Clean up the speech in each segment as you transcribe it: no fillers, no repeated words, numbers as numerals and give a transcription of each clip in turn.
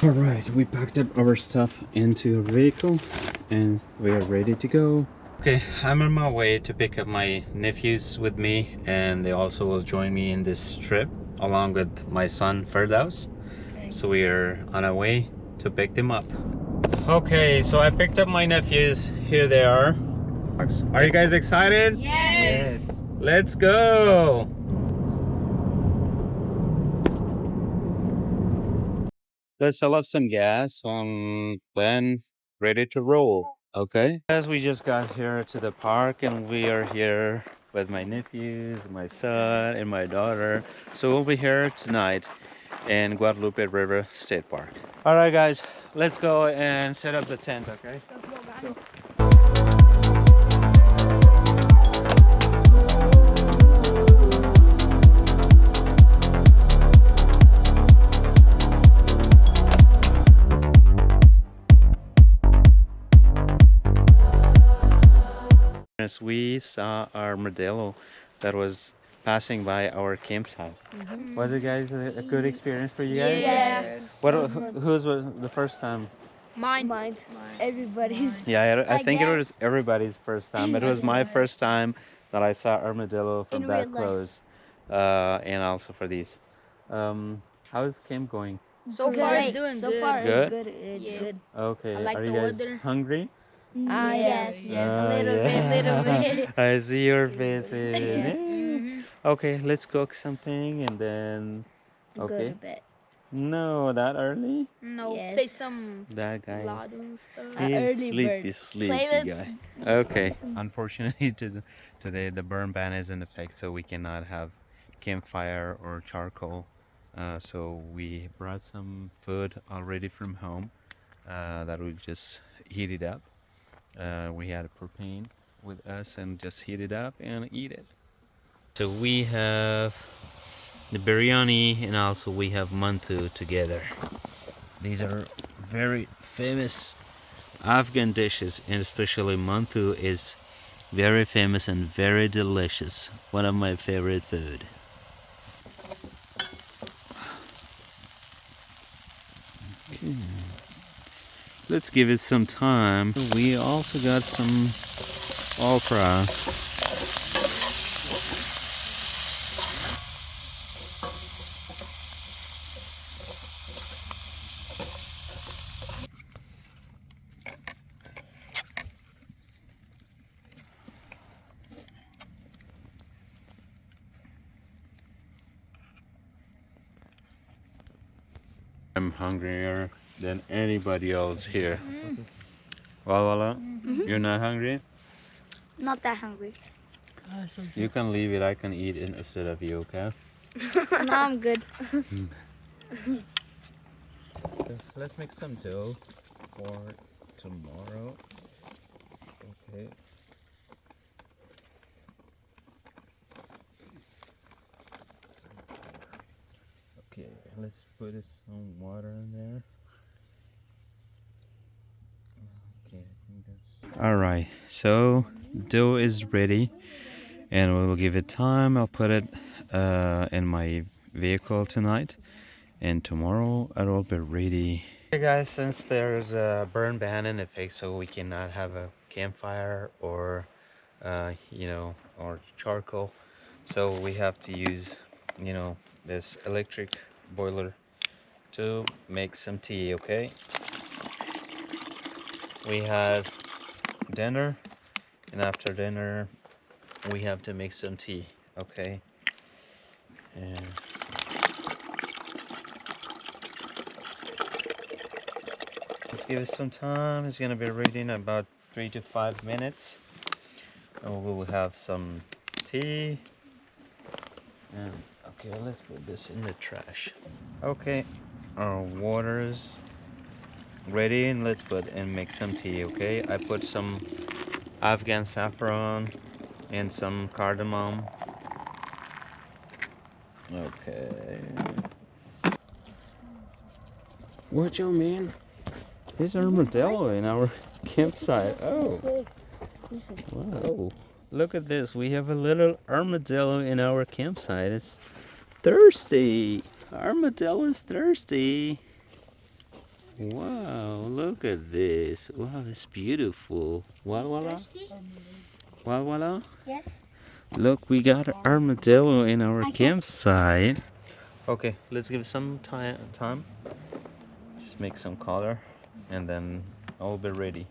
All right, we packed up our stuff into a vehicle and we are ready to go. Okay, I'm on my way to pick up my nephews with me, and they also will join me in this trip along with my son Ferdaus. So we are on our way to pick them up. Okay, so I picked up my nephews. Here they are. Are you guys excited? Yes. Let's go. Let's fill up some gas, then ready to roll. Okay. As we just got here to the park, and we are here with my nephews, my son, and my daughter. So we'll be here tonight in Guadalupe River State Park. All right, guys, let's go and set up the tent. Okay. As we saw our armadillo that was passing by our campsite. Was it, guys, a good experience for you guys? Yes. Whose was the first time? Mine. Everybody's. Yeah, I think it guess. was everybody's first time. It was my first time that I saw armadillo from In that real life. close, and also for these. How's camp going? So far it's doing So good. far Good? it's good. It's Yeah. good. Okay, I like are the you guys weather. hungry? Yes. Yeah. Oh, A little bit. I see your faces. Yeah. Mhm. Okay, let's cook something and then. Go Okay. to bed. No, that early? No, Yes. play some That guy. lotto stuff. An He's early sleepy, bird. sleepy guy. Okay. Unfortunately, today the burn ban is in effect, so we cannot have campfire or charcoal. So we brought some food already from home that we just heat it up. We had a propane with us and just heat it up and eat it. So we have the biryani and also we have mantu together. These are very famous Afghan dishes, and especially mantu is very famous and very delicious. One of my favorite food. Okay. Let's give it some time. We also got some okra. I'm hungrier than anybody else here. Wala, you're not hungry? Not that hungry. You can leave it. I can eat it instead of you, okay? No, I'm good. Let's make some dough for tomorrow. Okay. Okay, let's put some water in there. Okay, I think that's all right. So dough is ready, and we'll give it time. I'll put it in my vehicle tonight, and tomorrow it will be ready. Hey guys, since there's a burn ban in effect, so we cannot have a campfire or or charcoal, so we have to use this electric boiler to make some tea. Okay, we had dinner, and after dinner we have to make some tea. Okay, and let's give it some time. It's gonna be ready in about 3 to 5 minutes, and we will have some tea. And okay, let's put this in the trash. Okay, our water is ready, and let's put and make some tea. Okay, I put some Afghan saffron and some cardamom. Okay. Watch out, man. There's an armadillo in our campsite. Oh. Wow. Look at this. We have a little armadillo in our campsite. It's thirsty. Armadillo is thirsty. Wow, look at this. Wow, it's beautiful. Wala. Wala. Yes. Look, we got armadillo in our campsite. Okay, let's give some time. Just make some color, and then I'll be ready.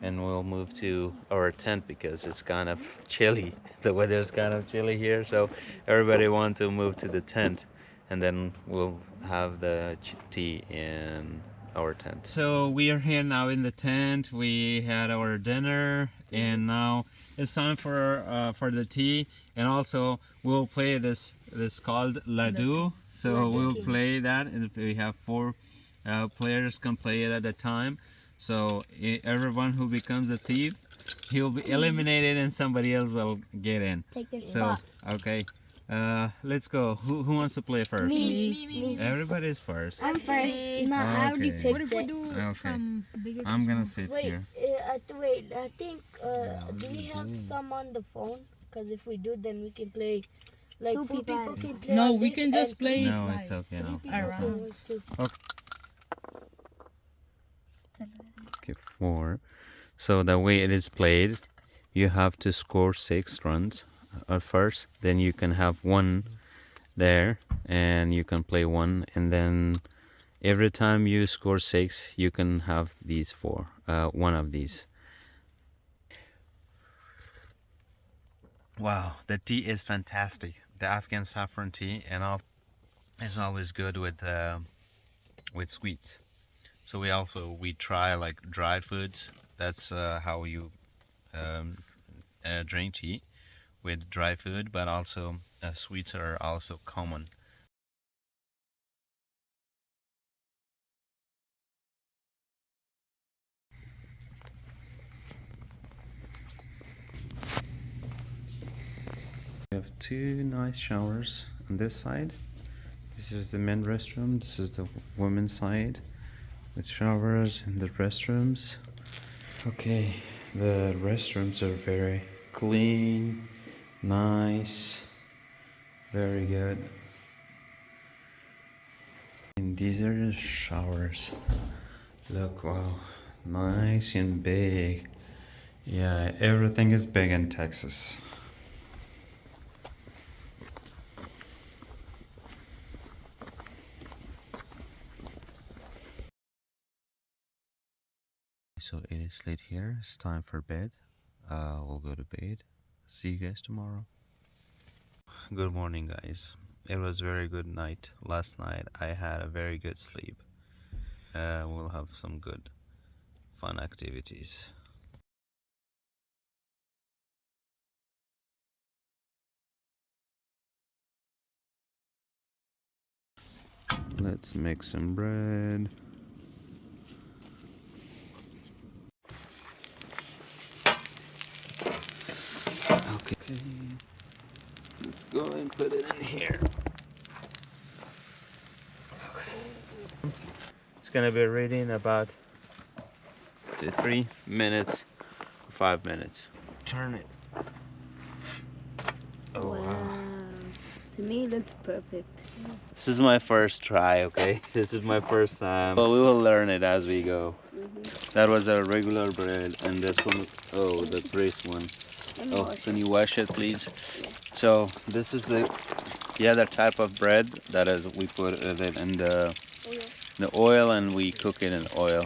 And we'll move to our tent because it's kind of chilly. The weather's kind of chilly here, so everybody wants to move to the tent, and then we'll have the tea in our tent. So we are here now in the tent. We had our dinner, and now it's time for the tea. And also we'll play this called Ladu. So we'll play that, and if we have four players can play it at a time. So everyone who becomes a thief, he'll be eliminated and somebody else will get in. Take their So, spots. okay. Let's go. Who wants to play first? Me. Everybody's first. I'm first. No, I already Okay. picked What if we it. do Okay. from bigger to I'm gonna small? sit here. Wait, I think, do we have some on the phone? Because if we do, then we can play, like, Two four people. people can play No, on we this can just and play it No, live. it's okay now. three people Alright. can lose too. Okay, 4. So the way it is played, you have to score 6 runs at first. Then you can have one there, and you can play one, and then every time you score 6, you can have these 4. One of these. Wow, the tea is fantastic. The Afghan saffron tea, and all is always good with sweets. So we try like dried foods. That's how you drink tea with dry food, but also sweets are also common. We have 2 nice showers on this side. This is the men's restroom. This is the women's side with showers and the restrooms. Okay, the restrooms are very clean, nice, very good. And these are the showers. Look, wow, nice and big. Yeah, everything is big in Texas. So it is late here. It's time for bed. We'll go to bed. See you guys tomorrow. Good morning, guys. It was a very good night. Last night I had a very good sleep. We'll have some good fun activities. Let's make some bread. Okay. Let's go and put it in here. It's gonna be ready in about 3 minutes, 5 minutes. Turn it. Oh wow. To me, it looks perfect. This is my first try, okay? This is my first time. Well, we will learn it as we go. That was a regular bread, and this one, oh, the braised one. Oh, can you wash it, please? So this is the other type of bread that is we put it in the oil, and we cook it in oil.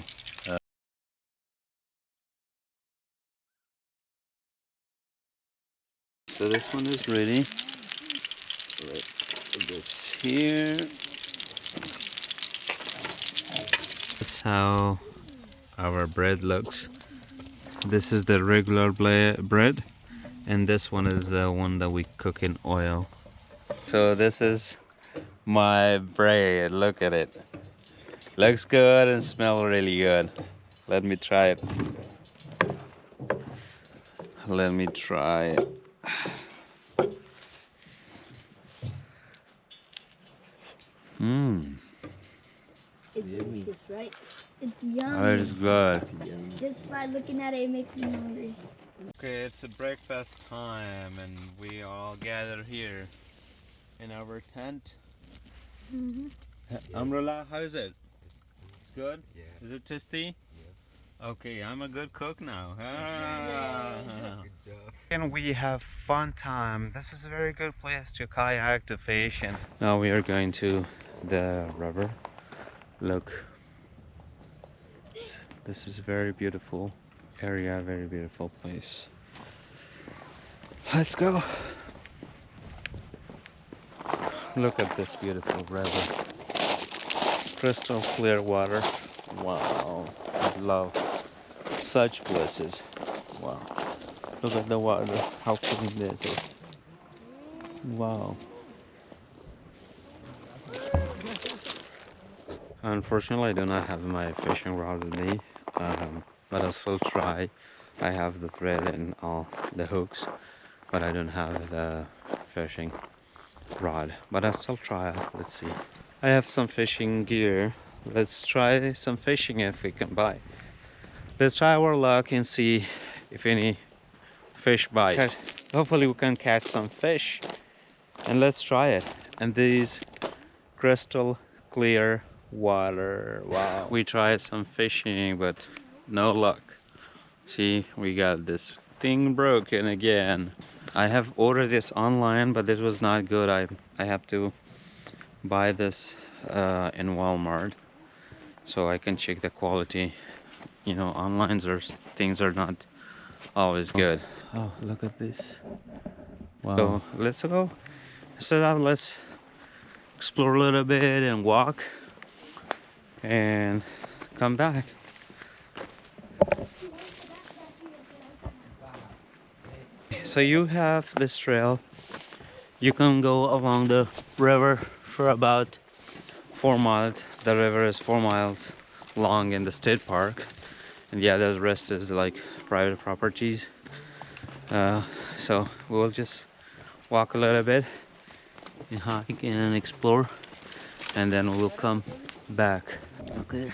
So this one is ready. Let's put this here. That's how our bread looks. This is the regular bread, and this one is the one that we cook in oil. So this is my bread. Look at it. Looks good and smells really good. Let me try it. Let me try it. Mmm. It's delicious, right? It's yummy. Oh, it's good. Just by looking at it, it makes me hungry. Okay, it's a breakfast time, and we all gather here in our tent. Amrullah, how is it? It's good? Yeah. Is it tasty? Yes. Okay, I'm a good cook now. Ah. Good job. And we have fun time. This is a very good place to kayak, to fish, and now we are going to the river. Look, this is a very beautiful area, very beautiful place. Let's go. Look at this beautiful river. Crystal clear water. Wow, I love such places. Wow, look at the water, how clean this is. Wow. Unfortunately, I do not have my fishing rod with me, but I'll still try. I have the thread and all the hooks, but I don't have the fishing rod. But I'll still try. Let's see. I have some fishing gear. Let's try some fishing if we can bite. Let's try our luck and see if any fish bite. Hopefully we can catch some fish, and let's try it. And these crystal clear water. Wow. We tried some fishing, but no luck. See, we got this thing broken again. I have ordered this online, but this was not good. I have to buy this in Walmart so I can check the quality. You know, online things are not always good. Oh, look at this. Wow. So let's go. Let's explore a little bit and walk and come back. So you have this trail. You can go along the river for about 4 miles. The river is 4 miles long in the state park, and yeah, the rest is like private properties. So we'll just walk a little bit and hike and explore, and then we'll come back. Okay,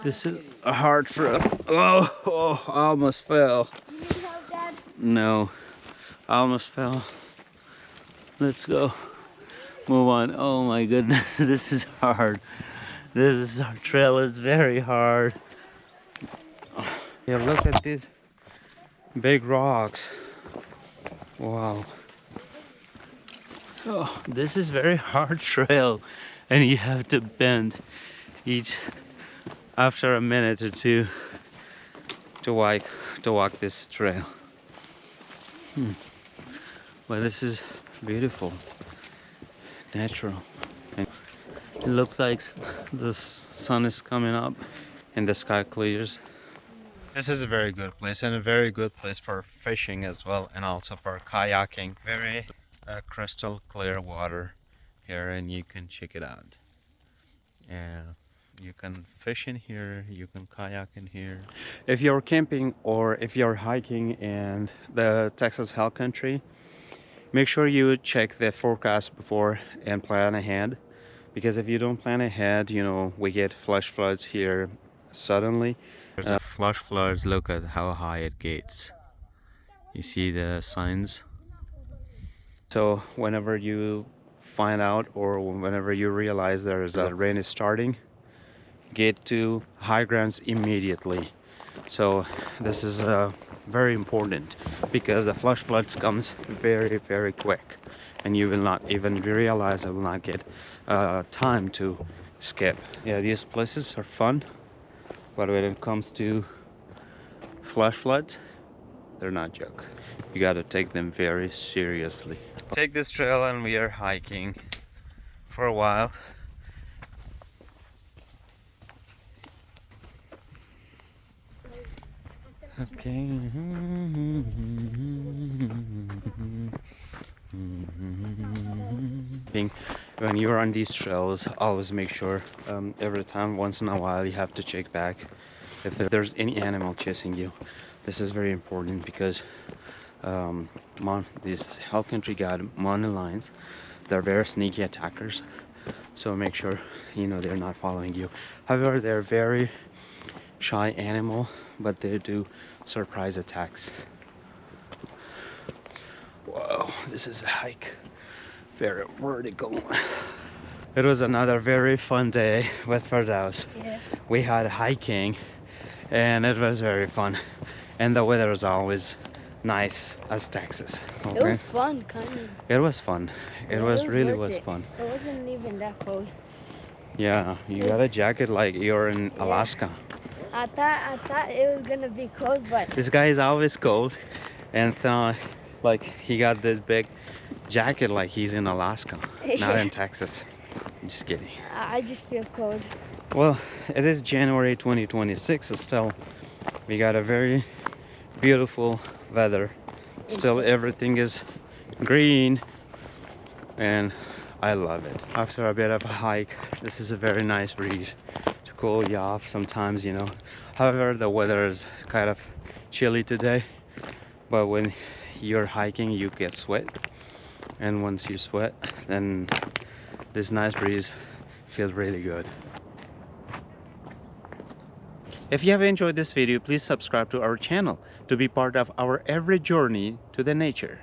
this is a hard trail. Oh, I almost fell. You need help, Dad? No, I almost fell. Let's go. Move on. Oh my goodness, this is hard. Our trail is very hard. Yeah, look at these big rocks. Wow. Oh, this is very hard trail, and you have to bend each after a minute or two to walk this trail. Well, this is beautiful, natural. And it looks like the sun is coming up and the sky clears. This is a very good place, and a very good place for fishing as well, and also for kayaking. Very crystal clear water here, and you can check it out. And you can fish in here, you can kayak in here. If you're camping or if you're hiking in the Texas Hill Country, make sure you check the forecast before and plan ahead, because if you don't plan ahead, you know, we get flash floods here suddenly. There's a flash floods. Look at how high it gets. You see the signs. So whenever you find out or whenever you realize there's a rain is starting, get to high grounds immediately. So this is very important, because the flash floods comes very quick, and you will not even realize, I will not get time to skip. Yeah, these places are fun, but when it comes to flash floods, they're not joke. You got to take them very seriously. Take this trail and we are hiking for a while. Okay. When you're on these trails, always make sure every time, once in a while, you have to check back if there's any animal chasing you. This is very important, because these hill country got mountain lions. They're very sneaky attackers, so make sure you know they're not following you. However, they're very shy animal, but they do surprise attacks. Whoa, this is a hike, very vertical. It was another very fun day with Firdaus. Yeah. We had hiking and it was very fun. And the weather was always nice as Texas. It Okay? was fun, kind of. It was fun. It Yeah, was really worth was it. fun. It wasn't even that cold. Yeah, you It got was- a jacket like you're in Yeah. Alaska. I thought it was gonna be cold, but This guy is always cold, and like he got this big jacket like he's in Alaska, not in Texas. Just kidding. I just feel cold. Well, it is January 2026. Still, we got a very beautiful weather. Still, everything is green, and I love it. After a bit of a hike, this is a very nice breeze to cool you off sometimes, you know. However, the weather is kind of chilly today, but when you're hiking, you get sweat, and once you sweat, then this nice breeze feels really good. If you have enjoyed this video, please subscribe to our channel to be part of our every journey to the nature.